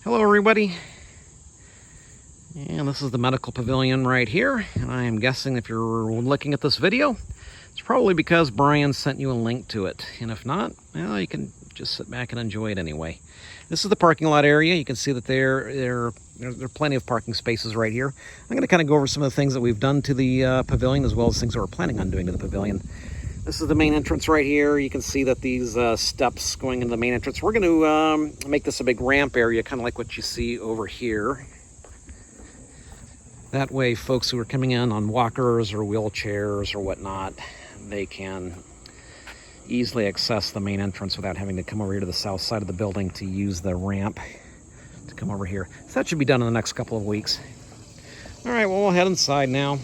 Hello everybody, and this is the medical pavilion right here, and I am guessing if you're looking at this video, it's probably because Brian sent you a link to it, and if not, well, you can just sit back and enjoy it anyway. This is the parking lot area. You can see that there are plenty of parking spaces right here. I'm going to kind of go over some of the things that we've done to the pavilion, as well as things that we're planning on doing to the pavilion. This is the main entrance right here. You can see that these steps going into the main entrance. We're going to make this a big ramp area, kind of like what you see over here. That way, folks who are coming in on walkers or wheelchairs or whatnot, they can easily access the main entrance without having to come over here to the south side of the building to use the ramp to come over here. So that should be done in the next couple of weeks. All right, well, we'll head inside now.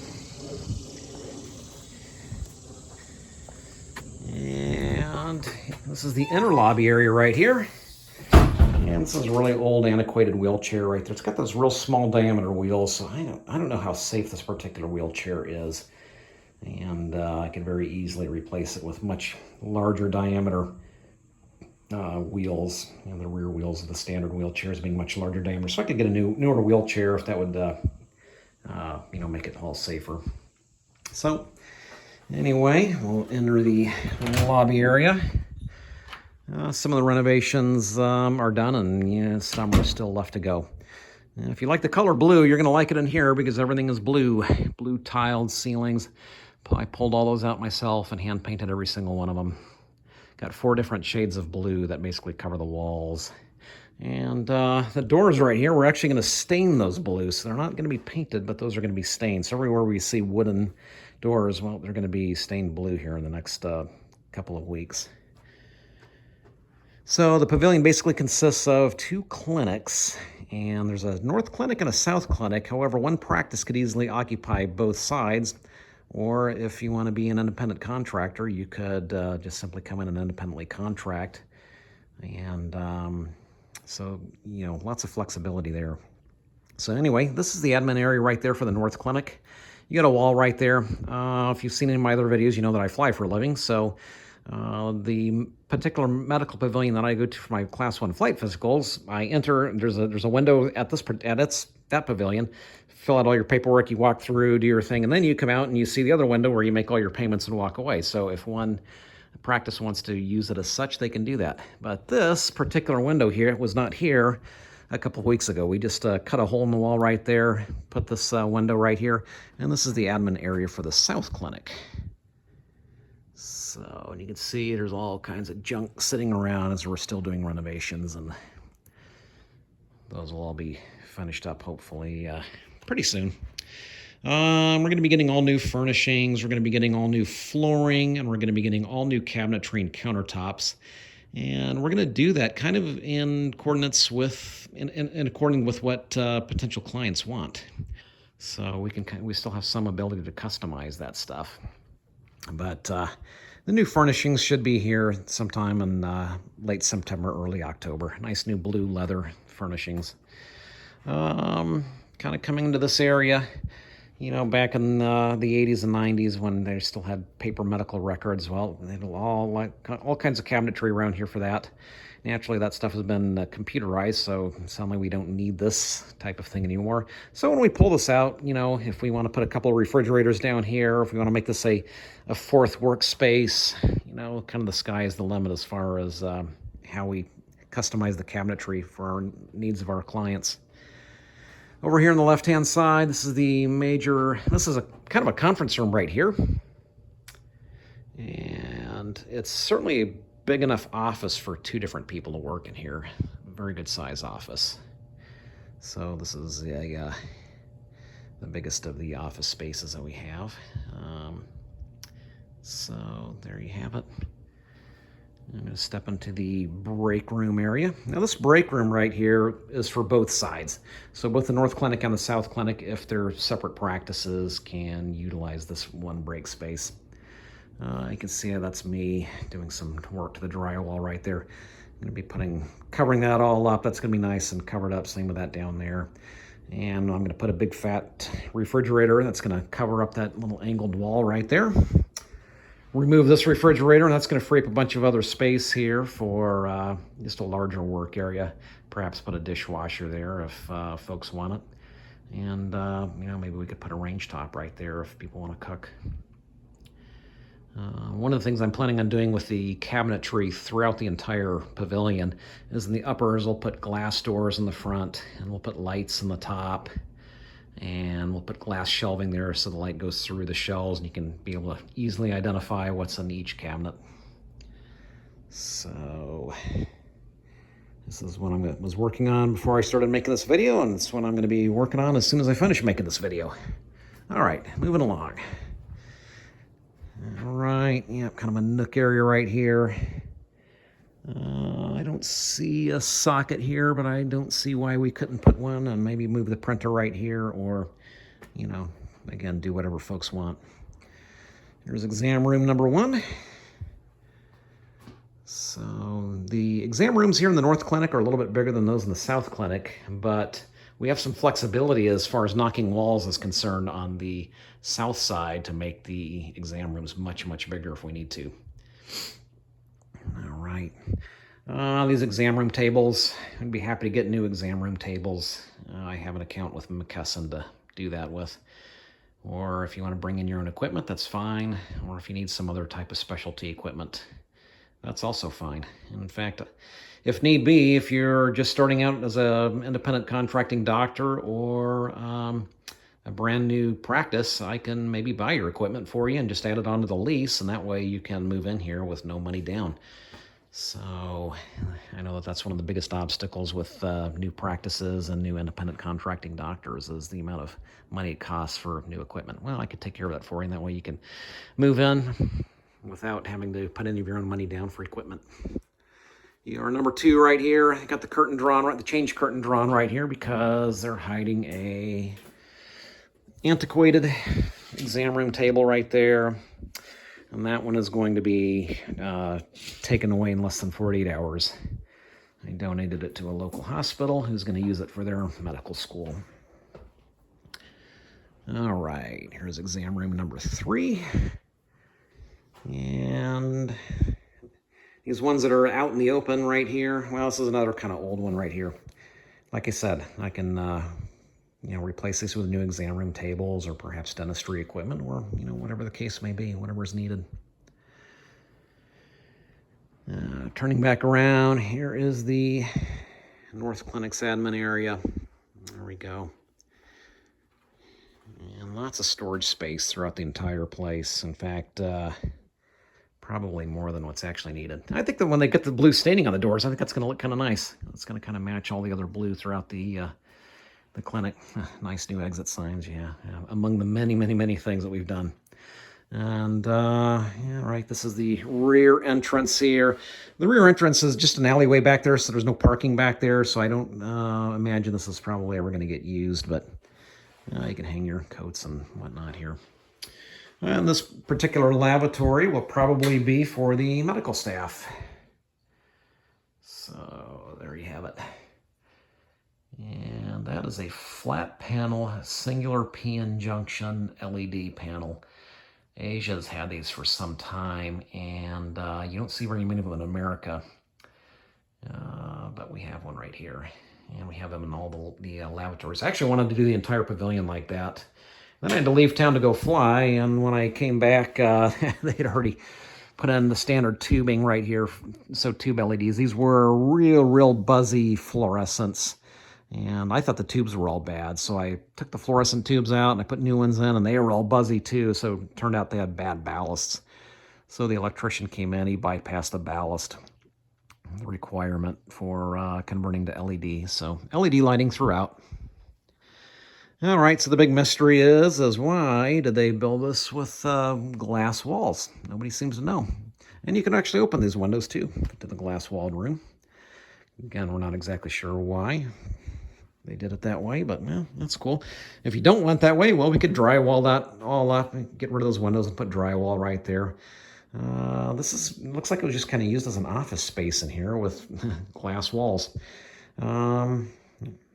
And this is the inner lobby area right here. And this is a really old, antiquated wheelchair right there. It's got those real small diameter wheels, so I don't know how safe this particular wheelchair is. And I could very easily replace it with much larger diameter wheels. You know, the rear wheels of the standard wheelchairs being much larger diameter. So I could get a newer wheelchair if that would, make it all safer. So anyway, we'll enter the lobby area. Some of the renovations are done, and some are still left to go. And if you like the color blue, you're going to like it in here because everything is blue. Blue tiled ceilings. I pulled all those out myself and hand painted every single one of them. Got 4 different shades of blue that basically cover the walls. And the doors right here, we're actually going to stain those blues. So they're not going to be painted, but those are going to be stained. So everywhere we see wooden doors, well, they're going to be stained blue here in the next couple of weeks. So the pavilion basically consists of 2 clinics, and there's a north clinic and a south clinic. However, one practice could easily occupy both sides, or if you want to be an independent contractor, you could just simply come in and independently contract. And so, lots of flexibility there. So anyway, this is the admin area right there for the north clinic. You got a wall right there. If you've seen any of my other videos, you know that I fly for a living, so the particular medical pavilion that I go to for my Class 1 flight physicals, I enter, there's a window at that pavilion, fill out all your paperwork, you walk through, do your thing, and then you come out and you see the other window where you make all your payments and walk away. So if one practice wants to use it as such, they can do that. But this particular window here was not here a couple of weeks ago. We just cut a hole in the wall right there, put this window right here, and this is the admin area for the South Clinic. So, and you can see there's all kinds of junk sitting around as we're still doing renovations, and those will all be finished up hopefully pretty soon. We're going to be getting all new furnishings, we're going to be getting all new flooring, and we're going to be getting all new cabinetry and countertops. And we're going to do that kind of in coordinates with, in according with what potential clients want. So we still have some ability to customize that stuff. But the new furnishings should be here sometime in late September, early October. Nice new blue leather furnishings. Kind of coming into this area, back in the 80s and 90s when they still had paper medical records. Well, they had all kinds of cabinetry around here for that. Naturally, that stuff has been computerized, so suddenly we don't need this type of thing anymore. So when we pull this out, if we want to put a couple of refrigerators down here, if we want to make this a 4th workspace, kind of the sky is the limit as far as how we customize the cabinetry for our needs of our clients. Over here on the left-hand side, this is a kind of a conference room right here. And it's certainly a big enough office for 2 different people to work in here. Very good size office. So this is the biggest of the office spaces that we have. So there you have it. I'm going to step into the break room area. Now this break room right here is for both sides. So both the North Clinic and the South Clinic, if they're separate practices, can utilize this one break space. You can see that's me doing some work to the drywall right there. I'm going to be covering that all up. That's going to be nice and covered up. Same with that down there. And I'm going to put a big fat refrigerator that's going to cover up that little angled wall right there. remove this refrigerator, and that's going to free up a bunch of other space here for just a larger work area. Perhaps put a dishwasher there if folks want it. And, maybe we could put a range top right there if people want to cook. One of the things I'm planning on doing with the cabinetry throughout the entire pavilion is in the uppers, we'll put glass doors in the front, and we'll put lights in the top, and we'll put glass shelving there so the light goes through the shelves and you can be able to easily identify what's in each cabinet. So this is what I was working on before I started making this video, and it's what I'm going to be working on as soon as I finish making this video. All right, moving along. All right, yeah, kind of a nook area right here. I don't see a socket here, but I don't see why we couldn't put one, and maybe move the printer right here, or, again, do whatever folks want. Here's exam room number 1. So the exam rooms here in the North Clinic are a little bit bigger than those in the South Clinic, but we have some flexibility as far as knocking walls is concerned on the south side to make the exam rooms much, much bigger if we need to. All right. These exam room tables, I'd be happy to get new exam room tables. I have an account with McKesson to do that with. Or if you want to bring in your own equipment, that's fine. Or if you need some other type of specialty equipment, that's also fine. And in fact, if need be, if you're just starting out as an independent contracting doctor or a brand new practice, I can maybe buy your equipment for you and just add it onto the lease, and that way you can move in here with no money down. So I know that that's one of the biggest obstacles with new practices and new independent contracting doctors is the amount of money it costs for new equipment. Well, I could take care of that for you, and that way you can move in without having to put any of your own money down for equipment. Your number 2 right here, I got the curtain drawn, right, the change curtain drawn right here because they're hiding a antiquated exam room table right there. And that one is going to be taken away in less than 48 hours. I donated it to a local hospital who's going to use it for their medical school. All right, here's exam room number 3. And these ones that are out in the open right here, well, this is another kind of old one right here. Like I said, I can replace this with new exam room tables or perhaps dentistry equipment or, whatever the case may be, whatever's needed. Turning back around, here is the North Clinic's admin area. There we go. And lots of storage space throughout the entire place. In fact, probably more than what's actually needed. I think that when they get the blue staining on the doors, I think that's going to look kind of nice. It's going to kind of match all the other blue throughout the clinic. Nice new exit signs, yeah. Among the many, many, many things that we've done. And, right, this is the rear entrance here. The rear entrance is just an alleyway back there, so there's no parking back there, so I don't imagine this is probably ever going to get used, but you can hang your coats and whatnot here. And this particular lavatory will probably be for the medical staff. So there you have it. And that is a flat panel, singular PN junction LED panel. Asia's had these for some time, and you don't see very many of them in America. But we have one right here, and we have them in all the lavatories. I actually wanted to do the entire pavilion like that. Then I had to leave town to go fly, and when I came back, they had already put in the standard tubing right here, so tube LEDs. These were real buzzy fluorescents, and I thought the tubes were all bad, so I took the fluorescent tubes out, and I put new ones in, and they were all buzzy too, so it turned out they had bad ballasts. So the electrician came in, he bypassed the ballast requirement for converting to LED, so LED lighting throughout. All right, so the big mystery is why did they build this with glass walls? Nobody seems to know. And you can actually open these windows too to the glass-walled room. Again, we're not exactly sure why they did it that way, but well, that's cool. If you don't want that way, well, we could drywall that all up and get rid of those windows and put drywall right there. Looks like it was just kind of used as an office space in here with glass walls.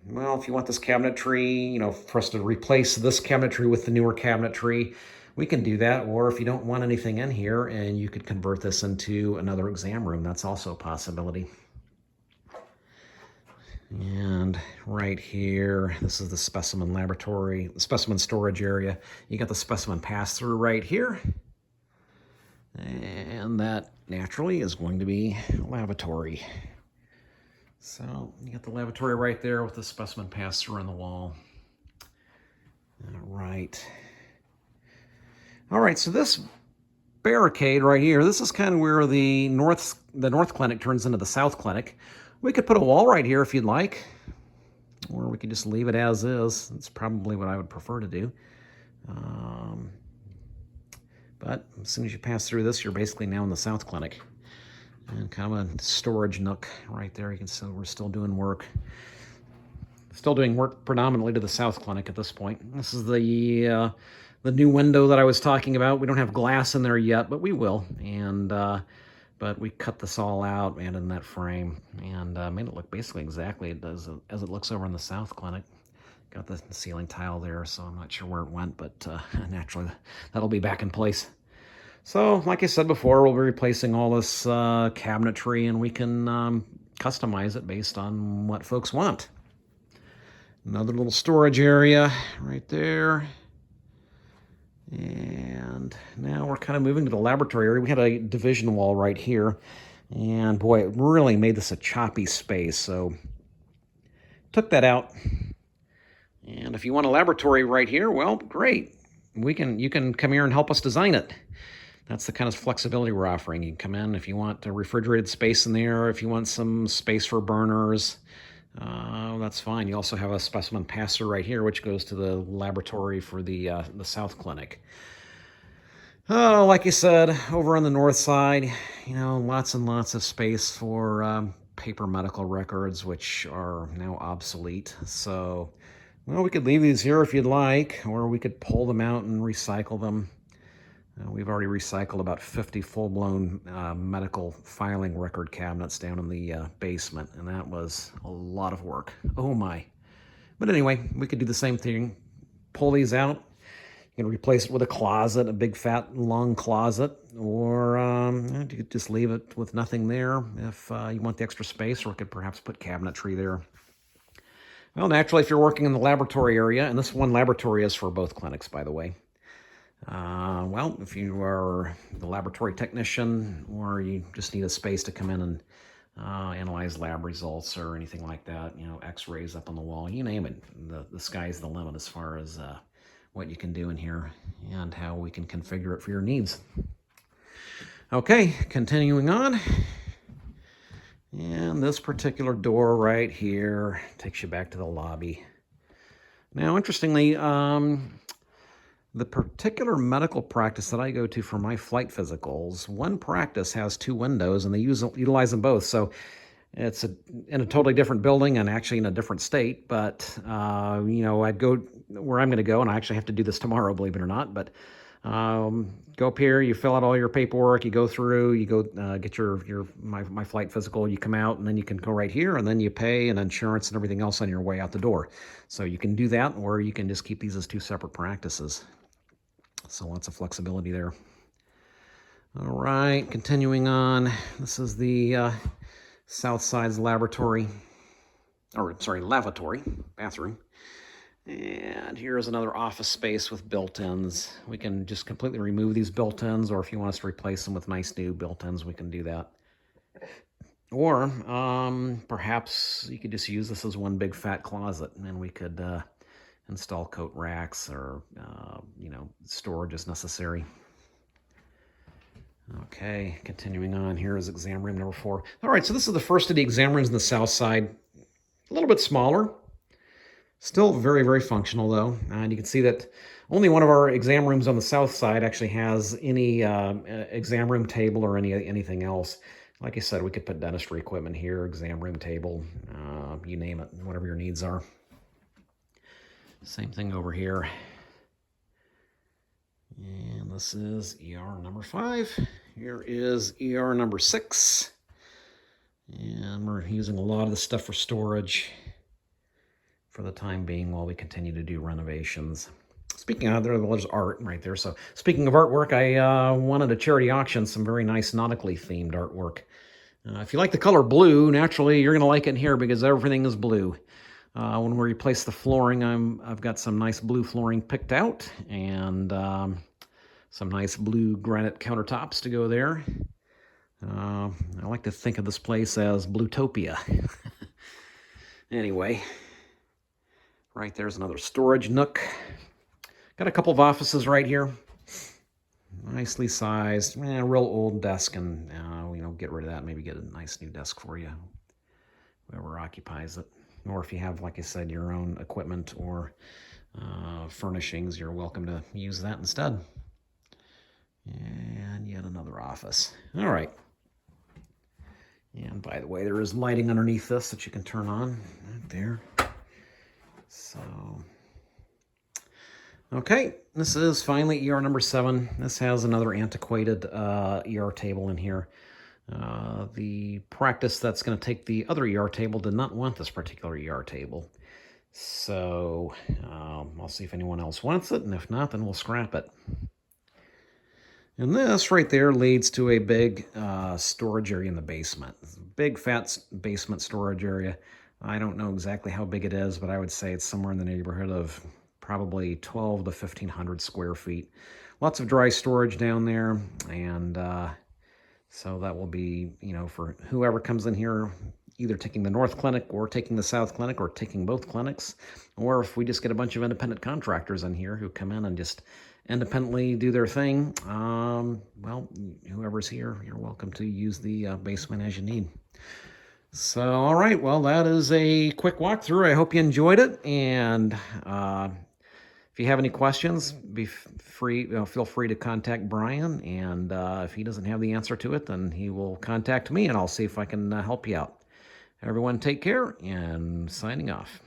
Well, if you want this cabinetry, for us to replace this cabinetry with the newer cabinetry, we can do that. Or if you don't want anything in here and you could convert this into another exam room, that's also a possibility. And right here, this is the specimen laboratory, specimen storage area. You got the specimen pass-through right here. And that naturally is going to be a lavatory. So you got the lavatory right there with the specimen pass-through on the wall. All right. All right, so this barricade right here, this is kind of where the north clinic turns into the south clinic. We could put a wall right here if you'd like, or we could just leave it as is. That's probably what I would prefer to do. But as soon as you pass through this, you're basically now in the south clinic. And kind of a storage nook right there. You can see we're still doing work. Still doing work predominantly to the south clinic at this point. This is the new window that I was talking about. We don't have glass in there yet, but we will. And but we cut this all out, added in that frame, and made it look basically exactly as it looks over in the south clinic. Got the ceiling tile there, so I'm not sure where it went, but naturally that'll be back in place. So, like I said before, we'll be replacing all this cabinetry, and we can customize it based on what folks want. Another little storage area right there. And now we're kind of moving to the laboratory area. We had a division wall right here, and boy, it really made this a choppy space, so took that out. And if you want a laboratory right here, well, great. You can come here and help us design it. That's the kind of flexibility we're offering. You can come in if you want a refrigerated space in there, if you want some space for burners, that's fine. You also have a specimen passer right here, which goes to the laboratory for the South Clinic. Oh, like you said, over on the north side, lots and lots of space for paper medical records, which are now obsolete. So, well, we could leave these here if you'd like, or we could pull them out and recycle them. We've already recycled about 50 full-blown medical filing record cabinets down in the basement, and that was a lot of work. Oh my. But anyway, we could do the same thing. Pull these out. You can replace it with a closet, a big, fat, long closet, or you could just leave it with nothing there if you want the extra space, or we could perhaps put cabinetry there. Well, naturally, if you're working in the laboratory area, and this one laboratory is for both clinics, by the way, well, if you are the laboratory technician or you just need a space to come in and analyze lab results or anything like that, x-rays up on the wall, you name it, the sky's the limit as far as what you can do in here and how we can configure it for your needs. Okay, continuing on. And this particular door right here takes you back to the lobby. Now, interestingly, the particular medical practice that I go to for my flight physicals, one practice has two windows, and they utilize them both. So it's in a totally different building and actually in a different state. But, I'd go where I'm going to go, and I actually have to do this tomorrow, believe it or not. But go up here, you fill out all your paperwork, you go through, you go get my flight physical, you come out, and then you can go right here, and then you pay and insurance and everything else on your way out the door. So you can do that, or you can just keep these as two separate practices. So lots of flexibility there. All right, continuing on. This is the south side's lavatory, bathroom. And here's another office space with built-ins. We can just completely remove these built-ins, or if you want us to replace them with nice new built-ins, we can do that. Or perhaps you could just use this as one big fat closet, and we could install coat racks or, storage as necessary. Okay, continuing on, here is exam room number 4. All right, so this is the first of the exam rooms on the south side. A little bit smaller. Still very, very functional, though. And you can see that only one of our exam rooms on the south side actually has any exam room table or anything else. Like I said, we could put dentistry equipment here, exam room table, you name it, whatever your needs are. Same thing over here. And this is ER number 5. Here is ER number 6. And we're using a lot of the stuff for storage for the time being while we continue to do renovations. Speaking of, there's art right there. So speaking of artwork, I wanted a charity auction some very nice nautically themed artwork. If you like the color blue, naturally you're going to like it in here because everything is blue. When we replace the flooring, I've got some nice blue flooring picked out, and some nice blue granite countertops to go there. I like to think of this place as Bluetopia. Anyway, right there's another storage nook. Got a couple of offices right here. Nicely sized, real old desk, and get rid of that. Maybe get a nice new desk for you, whoever occupies it. Or if you have, like I said, your own equipment or furnishings, you're welcome to use that instead. And yet another office. All right. And by the way, there is lighting underneath this that you can turn on right there. So, okay, this is finally ER number 7. This has another antiquated ER table in here. The practice that's going to take the other ER table did not want this particular ER table. So I'll see if anyone else wants it, and if not, then we'll scrap it. And this right there leads to a big storage area in the basement. Big, fat basement storage area. I don't know exactly how big it is, but I would say it's somewhere in the neighborhood of probably 12 to 1,500 square feet. Lots of dry storage down there, and so that will be, for whoever comes in here, either taking the North Clinic or taking the South Clinic or taking both clinics, or if we just get a bunch of independent contractors in here who come in and just independently do their thing, well, whoever's here, you're welcome to use the basement as you need. So, all right, well, that is a quick walkthrough. I hope you enjoyed it, and if you have any questions, feel free to contact Brian, and if he doesn't have the answer to it, then he will contact me, and I'll see if I can help you out. Everyone take care, and signing off.